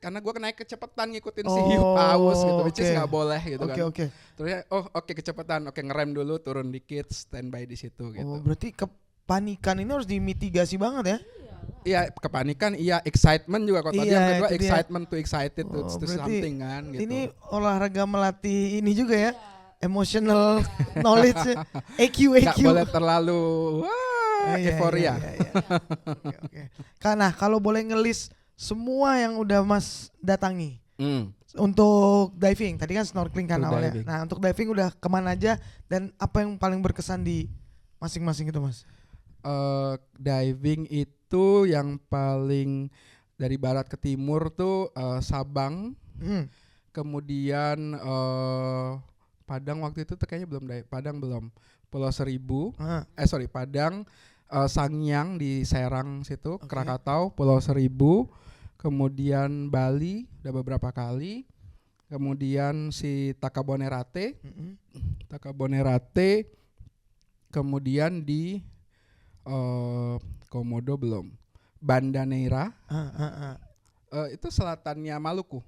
Karena gue naik kecepatan ngikutin si hiu paus gitu, which is nggak boleh gitu kan. Terus kecepatan, ngerem dulu, turun dikit, standby di situ gitu. Berarti kepanikan ini harus dimitigasi banget ya? Iya, kepanikan, excitement juga kok. Tadi yang kedua excitement to excited to something kan gitu. Ini olahraga melatih ini juga ya, emotional knowledge, EQ. Gak boleh terlalu euforia. Oke. Karena kalau boleh ngelis semua yang udah Mas datangi untuk diving, tadi kan snorkeling kan awalnya. Diving. Nah untuk diving udah kemana aja dan apa yang paling berkesan di masing-masing itu Mas? Diving itu yang paling dari barat ke timur tuh Sabang, kemudian Padang waktu itu tuh kayaknya belum Padang belum, Pulau Seribu, Padang, Sangiang di Serang situ, Krakatau, Pulau Seribu, kemudian Bali udah beberapa kali, kemudian si Takabonerate, kemudian di Komodo belum, Banda Neira, itu selatannya Maluku.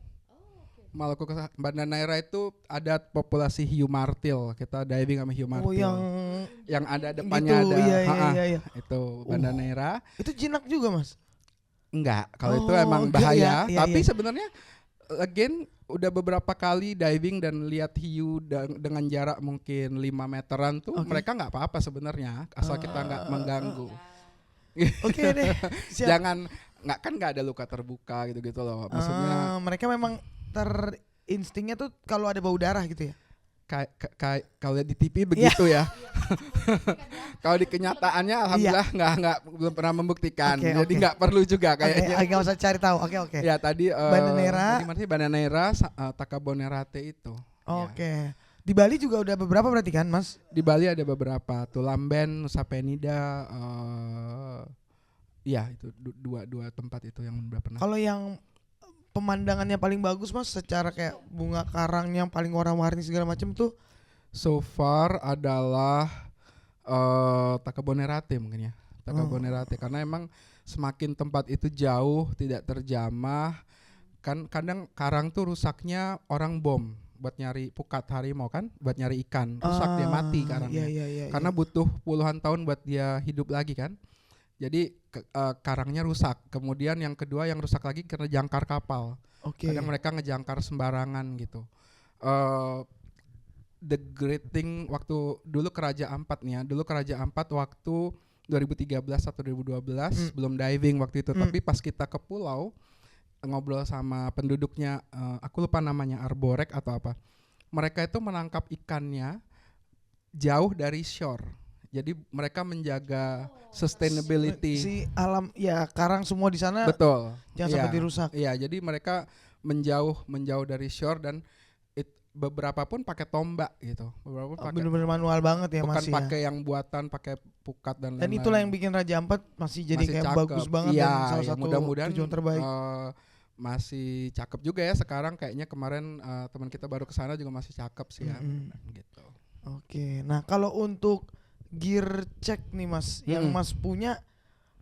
Banda Neira itu ada populasi hiu martil. Kita diving sama hiu martil. Yang ada depannya gitu, ada. Iya. Itu Banda Neira. Itu jinak juga Mas? Enggak, kalau itu emang bahaya. Tapi sebenarnya again udah beberapa kali diving dan lihat hiu dengan jarak mungkin 5 meteran tuh mereka nggak apa-apa sebenarnya, asal kita nggak mengganggu. Oke deh. Jangan nggak ada luka terbuka gitu loh. Maksudnya mereka memang instingnya tuh kalau ada bau darah gitu ya. Kayak kalau di TV begitu ya. Kalau di kenyataannya alhamdulillah belum pernah membuktikan. Jadi nggak perlu juga kayaknya. Nggak usah cari tahu. Oke. Ya tadi Banda Neira, Takabonerate itu. Oke. Di Bali juga udah beberapa berarti kan Mas? Di Bali ada beberapa. Tulamben, Nusa Penida, itu dua tempat itu yang udah pernah. Kalau yang pemandangannya paling bagus Mas secara kayak bunga karang yang paling warna-warni segala macam tuh so far adalah Takabonerate mungkin ya. Takabonerate karena emang semakin tempat itu jauh, tidak terjamah, Kan kadang karang tuh rusaknya orang bom buat nyari pukat harimau kan, buat nyari ikan, rusak dia mati karangnya. Karena butuh puluhan tahun buat dia hidup lagi kan. Jadi karangnya rusak. Kemudian yang kedua yang rusak lagi karena jangkar kapal. Kadang mereka ngejangkar sembarangan gitu. The great thing waktu dulu Keraja Ampat nih ya. Dulu Keraja Ampat waktu 2013 atau 2012 belum diving waktu itu. Tapi pas kita ke pulau ngobrol sama penduduknya, aku lupa namanya, Arborek atau apa. Mereka itu menangkap ikannya jauh dari shore. Jadi mereka menjaga sustainability. Si alam ya karang semua di sana. Betul. Jangan sampai dirusak. Iya, jadi mereka menjauh dari shore dan beberapa pun pakai tombak gitu. Beberapa pun pakai bener-bener manual banget ya, bukan masih pakai yang buatan, pakai pukat dan lain-lain. Dan itulah yang bikin Raja Ampat masih jadi kayak cakep. bagus banget dan salah satu mudah-mudahan tujuan terbaik. Masih cakep juga ya sekarang, kayaknya kemarin teman kita baru kesana juga masih cakep sih ya. Gitu. Oke, nah kalau untuk gear check nih Mas, yang Mas punya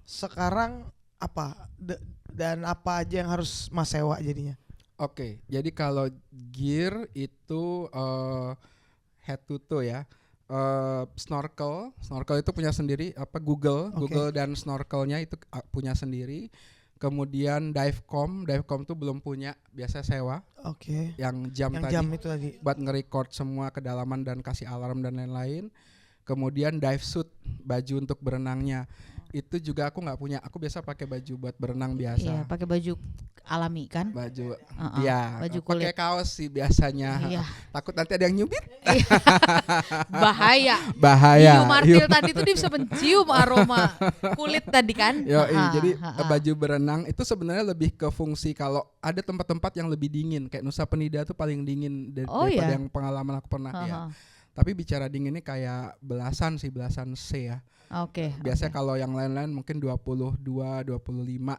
sekarang apa dan apa aja yang harus Mas sewa jadinya? Oke, jadi kalau gear itu head to toe ya. Snorkel itu punya sendiri, Google dan snorkelnya itu punya sendiri. Kemudian divecom tuh belum punya, biasa sewa. Yang jam itu tadi buat nge-record semua kedalaman dan kasih alarm dan lain-lain. Kemudian dive suit, baju untuk berenangnya. Itu juga aku nggak punya. Aku biasa pakai baju buat berenang biasa. Iya, pakai baju alami kan? Baju, baju kulit. Pakai kaos sih biasanya. Iya. Takut nanti ada yang nyubit. Bahaya. Hiu martil tadi tuh dia bisa mencium aroma kulit tadi kan? Jadi baju berenang itu sebenarnya lebih ke fungsi kalau ada tempat-tempat yang lebih dingin. Kayak Nusa Penida tuh paling dingin daripada yang pengalaman aku pernah ya. Tapi bicara dinginnya kayak belasan C ya. Biasanya kalau yang lain-lain mungkin 22, 25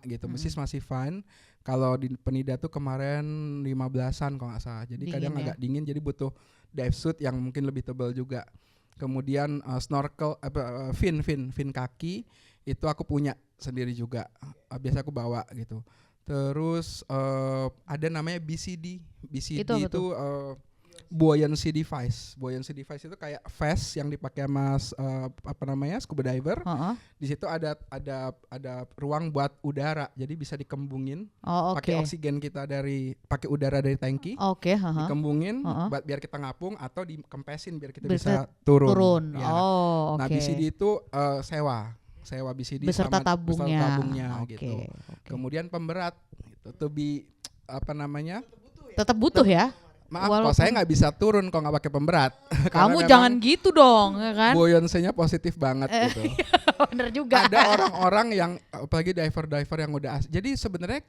gitu. Masih fine. Kalau di Penida tuh kemarin 15-an kalau nggak salah. Jadi dingin, kadang agak dingin, jadi butuh dive suit yang mungkin lebih tebal juga. Kemudian snorkel, fin kaki itu aku punya sendiri juga. Biasa aku bawa gitu. Terus ada namanya BCD. BCD itu buoyancy device. Buoyancy device itu kayak vest yang dipakai mas scuba diver. Di situ ada ruang buat udara, jadi bisa dikembungin. Pakai oksigen kita pakai udara dari tangki. Dikembungin biar kita ngapung atau dikempesin biar kita bisa turun. Ya. Nah BCD itu sewa BCD beserta tabungnya. Gitu. Kemudian pemberat gitu. Tetap butuh ya. Maaf, kalau saya nggak bisa turun kalau nggak pakai pemberat. Kamu jangan gitu dong, ya kan? Buoyancy-nya positif banget gitu. Bener juga. Ada orang-orang yang, apalagi diver yang udah jadi sebenarnya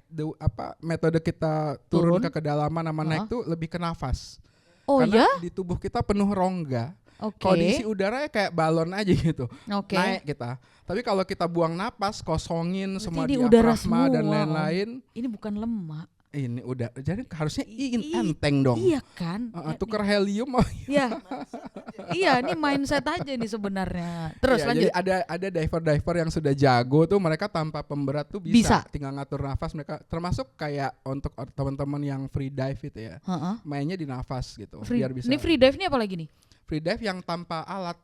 metode kita turun ke kedalaman sama naik tuh lebih ke nafas. Karena di tubuh kita penuh rongga. Kalau diisi udara kayak balon aja gitu. Naik kita. Tapi kalau kita buang napas, kosongin semua diafragma dan lain-lain. Ini bukan lemak. Ini udah, jadi harusnya enteng dong. Iya kan. Tukar helium. Iya, ini mindset aja nih sebenarnya. Terus lanjut. Jadi ada diver yang sudah jago tuh, mereka tanpa pemberat tuh bisa. Tinggal ngatur nafas mereka. Termasuk kayak untuk teman-teman yang free dive itu ya. Mainnya di nafas gitu. Biar bisa. Ini free dive ini apa lagi nih? Free dive yang tanpa alat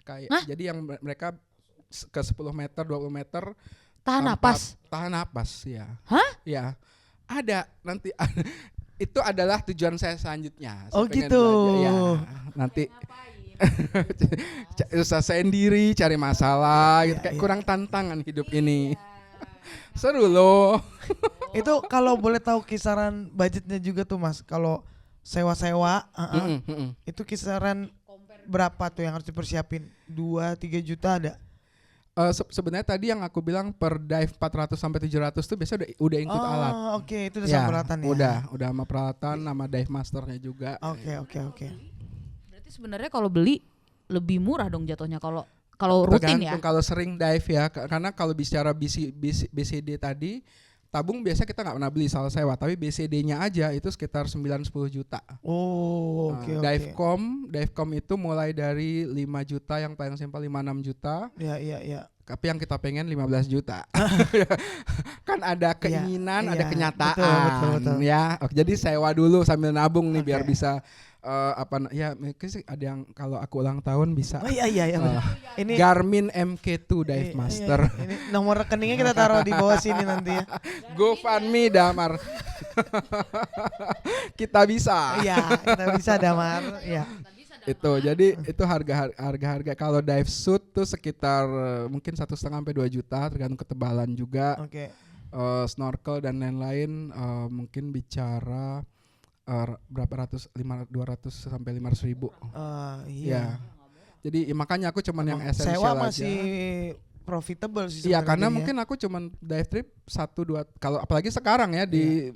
kayak. Jadi yang mereka ke 10 meter, 20 meter tahan napas ya. Ya. Ada nanti itu adalah tujuan saya selanjutnya. Saya gitu. Nanti usaha sendiri, cari masalah gitu. Kayak kurang tantangan hidup ini. Seru loh. Itu kalau boleh tahu kisaran budgetnya juga tuh Mas. Kalau sewa-sewa itu kisaran berapa tuh yang harus dipersiapin? 2-3 juta ada? Sebenarnya tadi yang aku bilang per dive 400 sampai 700 tuh biasanya udah include alat. Itu udah sama peralatan ya. Udah sama peralatan, sama dive masternya juga. Oke. Berarti sebenarnya kalau beli lebih murah dong jatuhnya kalau rutin ya. Kalau sering dive ya, karena kalau bicara BCD tadi, tabung biasa kita nggak pernah beli soal sewa, tapi BCD-nya aja itu sekitar 9-10 juta. Oke. Divecom itu mulai dari 5 juta yang paling simpel 5-6 juta. Iya. tapi yang kita pengen 15 juta. Kan ada keinginan, ada kenyataan. Betul. Ya, jadi sewa dulu sambil nabung nih biar bisa ada yang kalau aku ulang tahun bisa. Ini Garmin MK2 Dive Master. Ini nomor rekeningnya kita taruh di bawah sini nanti ya. GoFundMe Damar. Kita bisa. Iya, kita bisa Damar. Iya. Itu jadi itu harga kalau dive suit tuh sekitar mungkin 1,5 sampai 2 juta tergantung ketebalan juga. Oke. Snorkel dan lain-lain mungkin bicara berapa ratus 200 sampai 500 ribu. Iya. Ya. Jadi makanya aku cuman yang esensial sewa aja. masih profitable sih. Iya, karena mungkin aku cuman dive trip 1-2 kalau apalagi sekarang ya di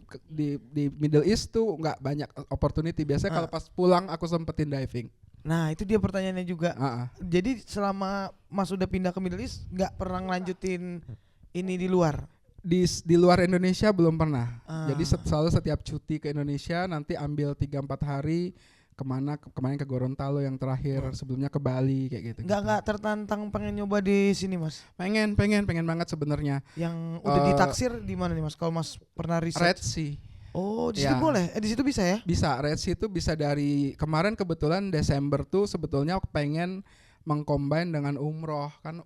Middle East tuh nggak banyak opportunity. Biasanya kalau pas pulang aku sempetin diving. Nah itu dia pertanyaannya juga. Jadi selama Mas udah pindah ke Middle East nggak pernah ngelanjutin ini di luar? Di luar Indonesia belum pernah. Jadi selalu setiap cuti ke Indonesia nanti ambil 3-4 hari kemarin ke Gorontalo yang terakhir, sebelumnya ke Bali kayak gitu. Nggak tertantang pengen nyoba di sini Mas? Pengen banget sebenarnya. Yang udah ditaksir di mana nih Mas? Kalau Mas pernah riset? Red Sea. Oh di situ boleh? Di situ bisa ya? Bisa, Red Sea itu bisa dari kemarin kebetulan Desember tuh sebetulnya aku pengen mengcombine dengan umroh kan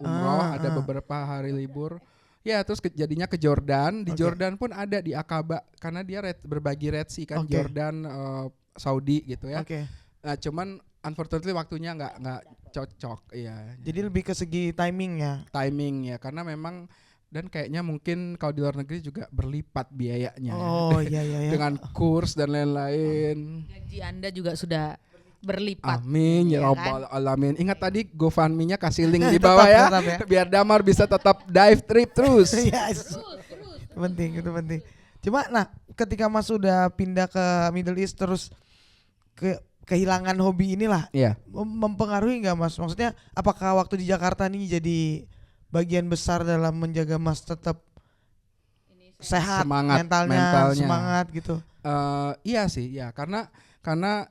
ada beberapa hari libur. Ya terus jadinya ke Jordan. Di Jordan pun ada di Aqaba karena dia berbagi Red Sea kan, Jordan, Saudi gitu ya. Nah cuman unfortunately waktunya nggak cocok ya. Jadi lebih ke segi timing ya karena memang dan kayaknya mungkin kalau di luar negeri juga berlipat biayanya. Iya. Dengan kurs dan lain-lain. Gaji Anda juga sudah berlipat. Amin ya rabbal alamin. Ingat tadi GoFundMe-nya kasih link di bawah ya. Biar Damar bisa tetap dive trip terus. Yes. Itu penting. Cuma ketika Mas sudah pindah ke Middle East terus kehilangan hobi inilah. Mempengaruhi enggak Mas? Maksudnya apakah waktu di Jakarta nih jadi bagian besar dalam menjaga Mas tetap sehat, mentalnya semangat gitu? Iya sih, ya karena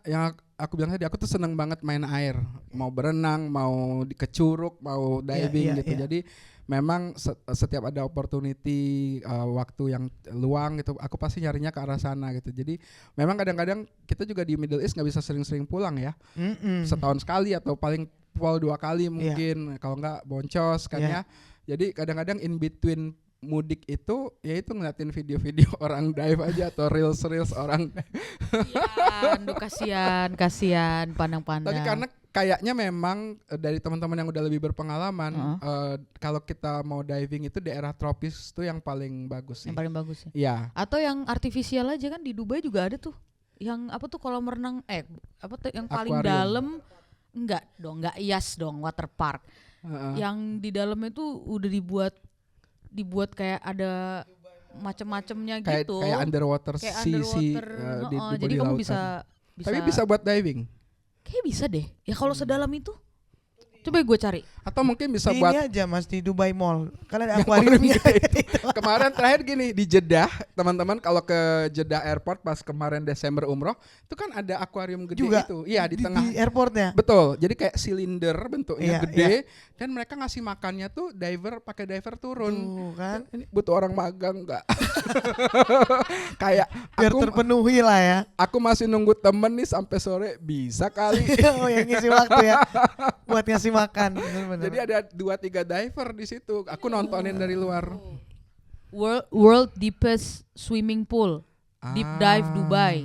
yang aku bilang tadi aku tuh seneng banget main air, mau berenang, mau ke curug, mau diving gitu. Jadi memang setiap ada opportunity waktu yang luang gitu, aku pasti nyarinya ke arah sana gitu. Jadi memang kadang-kadang kita juga di Middle East nggak bisa sering-sering pulang ya, setahun sekali atau paling 2 kali mungkin, kalau nggak boncos kan ya. Jadi kadang-kadang in between mudik itu ya itu ngeliatin video-video orang dive aja atau reels orang. Kasihan pandang-pandang. Tapi karena kayaknya memang dari teman-teman yang udah lebih berpengalaman, kalau kita mau diving itu daerah tropis tuh yang paling bagus sih. Yang paling bagus ya. Iya. Atau yang artifisial aja kan di Dubai juga ada tuh. Yang apa tuh kolam renang yang paling dalam enggak IAS dong, water park. Yang di dalamnya tuh udah dibuat kayak ada macam-macamnya gitu. Kayak underwater sea jadi kamu bisa. Tapi bisa buat diving. Kayak bisa deh. Ya kalau sedalam itu. Coba gue cari. Atau mungkin bisa ini buat aja Mas di Dubai Mall. Kan ada akuariumnya. Kemarin terakhir gini di Jeddah, teman-teman kalau ke Jeddah Airport pas kemarin Desember umroh, itu kan ada akuarium gede juga itu. Iya di tengah. Di airportnya. Betul. Jadi kayak silinder bentuknya gede dan mereka ngasih makannya tuh pakai diver turun. Kan? Ini butuh orang magang enggak? Kayak biar terpenuhi lah ya. Aku masih nunggu temen nih sampai sore bisa kali. Oh yang ngisi waktu ya buat ngasih makan. Bener-bener. Jadi ada 2-3 diver di situ. Aku nontonin dari luar. World Deepest Swimming Pool, Deep Dive Dubai.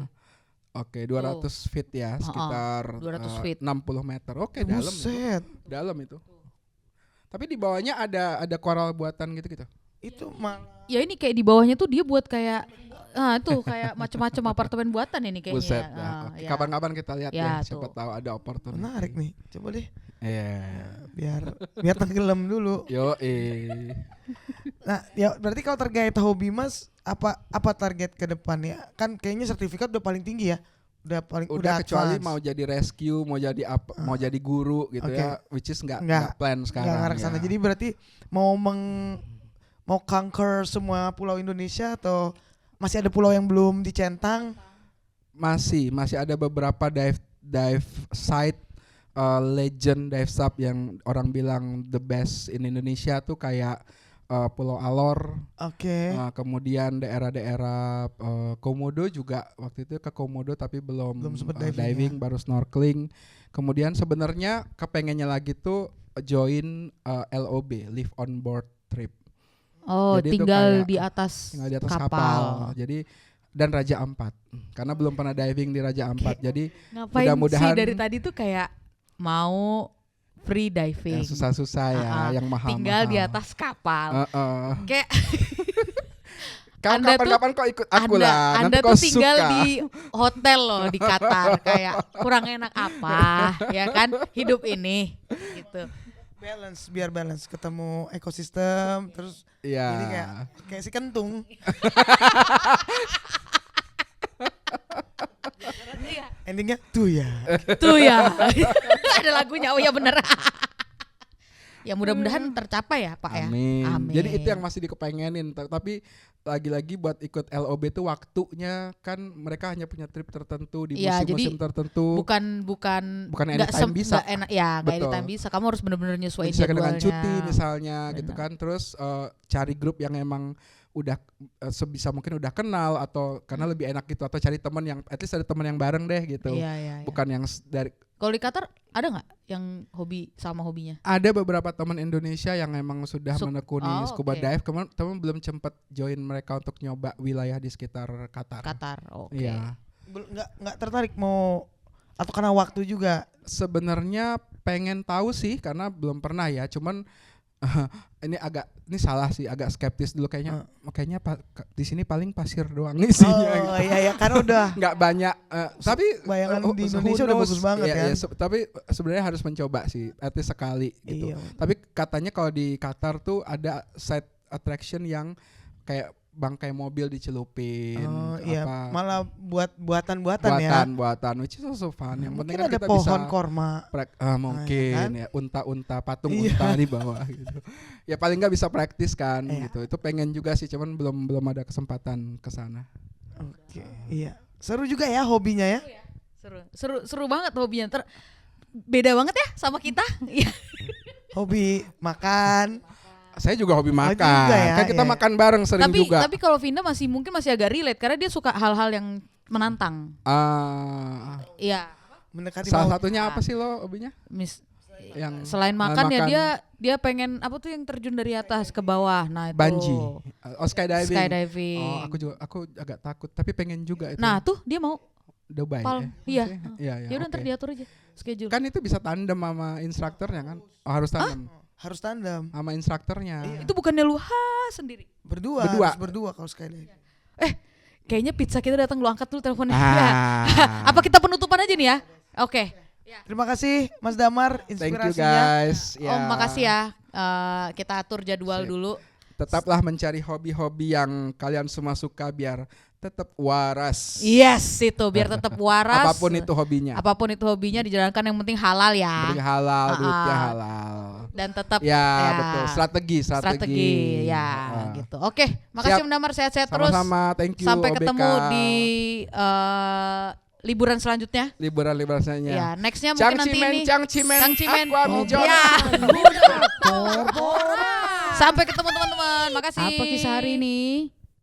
Oke, 200 feet ya, sekitar 200 feet. 60 meter. Oke, dalam itu. Tapi di bawahnya ada koral buatan gitu-gitu. Itu ya ini kayak di bawahnya tuh dia buat kayak tuh kayak macam-macam apartemen buatan ini kayaknya. Buset, ya. Kapan-kapan kita lihat ya, siapa tahu ada opportunity. Menarik nih, coba deh. Biar tenggelam dulu. Nah, ya berarti kalau terkait hobi Mas, apa target ke depannya? Kan kayaknya sertifikat udah paling tinggi ya. Udah kecuali advance. Mau jadi rescue, mau jadi mau jadi guru gitu ya, which is enggak plan sekarang. Enggak kesana. Jadi berarti mau conquer semua pulau Indonesia atau masih ada pulau yang belum dicentang? Masih ada beberapa dive site legend dive sub yang orang bilang the best in Indonesia tuh kayak Pulau Alor. Kemudian daerah-daerah Komodo juga, waktu itu ke Komodo tapi belum sempat diving, baru snorkeling. Kemudian sebenarnya kepengennya lagi tuh join LOB, live on board trip. Jadi tinggal di atas kapal. Jadi dan Raja Ampat, karena belum pernah diving di Raja Ampat. Jadi mudah-mudahan sih dari tadi tuh kayak mau free diving. Yang susah-susah ya, yang mahal-mahal. Tinggal di atas kapal. Kayak kapan-kapan kok ikut aku lah. Anda tuh tinggal di hotel loh di Qatar, kayak kurang enak apa, ya kan hidup ini gitu. Biar balance, ketemu ekosistem, terus ini kayak si kentung. Endingnya tuh ya. Ada lagunya, oh ya bener. Ya mudah-mudahan tercapai ya Pak. Amin. Ya. Amin. Jadi itu yang masih dikepengenin. Tapi lagi-lagi buat ikut LOB itu waktunya kan mereka hanya punya trip tertentu di musim-musim tertentu. Bukan anytime bisa. Nggak anytime bisa. Kamu harus benar-benar nyesuaiin jadwalnya. Dengan cuti misalnya. Bener. Gitu kan. Terus cari grup yang emang udah sebisa mungkin udah kenal, atau karena lebih enak gitu, atau cari teman yang at least ada teman yang bareng deh gitu. Bukan yang dari. Kalau di Qatar ada nggak yang hobi sama hobinya? Ada beberapa teman Indonesia yang emang sudah menekuni scuba dive. Kemarin teman belum sempat join mereka untuk nyoba wilayah di sekitar Qatar. Iya. Nggak tertarik mau, atau karena waktu juga? Sebenarnya pengen tahu sih karena belum pernah ya. Cuman ini salah sih, agak skeptis dulu kayaknya di sini paling pasir doang isinya. Iya karena udah nggak banyak, tapi bayangan di Indonesia udah bagus banget kan. Tapi sebenarnya harus mencoba sih, at least sekali gitu. Tapi katanya kalau di Qatar tuh ada side attraction yang kayak bangkai mobil dicelupin. Malah buatan ya. Buatan, which is also fun. Yang penting kan ada kita pohon bisa korma. Mungkin kan? Ya unta patung unta di bawah gitu. Ya paling nggak bisa praktis kan gitu. Itu pengen juga sih, cuman belum ada kesempatan ke sana. Iya. Seru juga ya hobinya ya. Seru banget hobinya. Beda banget ya sama kita. Hobi makan. Saya juga hobi makan, kan kita makan bareng sering juga. Tapi kalau Vinda mungkin masih agak relate karena dia suka hal-hal yang menantang. Iya. Salah satunya apa sih lo hobinya? Yang selain makan ya dia pengen apa tuh yang terjun dari atas ke bawah. Nah itu. Bungee. Skydiving. Aku agak takut tapi pengen juga itu. Nah tuh dia mau. Dubai. Iya. Ya udah ntar diatur aja schedule. Kan itu bisa tandem sama instrukturnya kan? Harus tandem. Harus tandem sama instrukturnya. Itu bukannya lu sendiri? Berdua kalau sekali. Kayaknya pizza kita datang, lu angkat dulu teleponnya. Apa kita penutupan aja nih ya? Oke. Terima kasih Mas Damar inspirasinya. Thank you guys. Makasih ya. Kita atur jadwal dulu. Tetaplah mencari hobi-hobi yang kalian semua suka biar tetap waras. Yes, itu biar tetap waras. Apapun itu hobinya dijalankan, yang penting halal ya. Penting halal, duitnya halal. Dan tetap betul, strategi gitu. Oke, makasih Om Damar, sehat-sehat terus. Sama-sama, thank you. Sampai OBK. ketemu di liburan selanjutnya. Liburan selanjutnya. Ya, nextnya mungkin nanti ini Cangcimen. Sampai ketemu teman-teman. Makasih. Apa kisah hari ini?